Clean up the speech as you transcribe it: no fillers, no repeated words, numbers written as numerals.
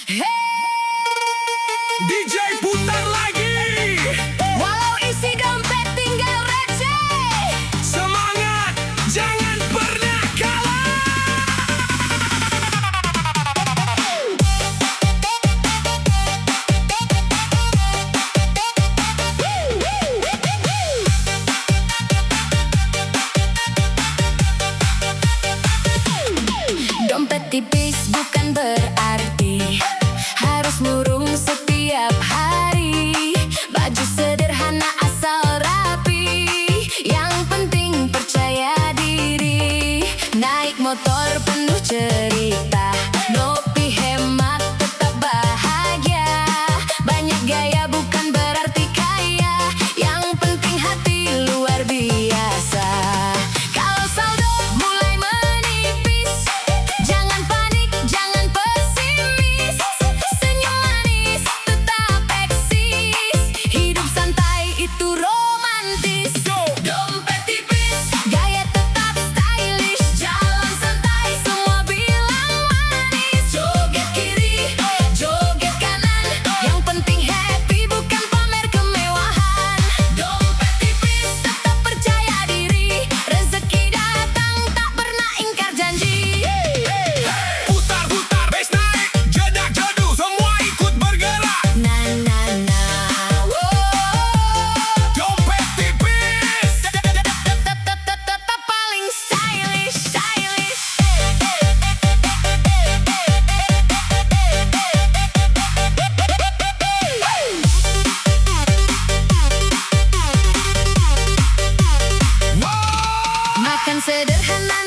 DJ putar lagi. Walau isi dompet tinggal receh, Semangat, jangan pernah kalah. dompet tipis bukan berarti harus murung setiap hari. Baju sederhana asal rapi, yang penting percaya diri. Naik motor penuh cerita, ngopi hemat tetap bahagia. Banyak gaya bukan berarti kaya, yang penting hati luar biasa. Kalau saldo mulai menipis, jangan panik, jangan pesimis. Senyum manis tetap eksis, hidup santai itu romantis. Dompet tipis, gaya tetap stylish. Jalan santai, semua bilang manis. Joget kiri, joget kanan, yang penting happy bukan pamer kemewahan. Dompet tipis, tetap percaya diri. Rezeki datang, tak pernah ingkar janji. Putar-putar, bass naik, jedak jedu, semua ikut bergerak. Na na na, Dompet tipis. tetap paling stylish, stylish. Makan sederhana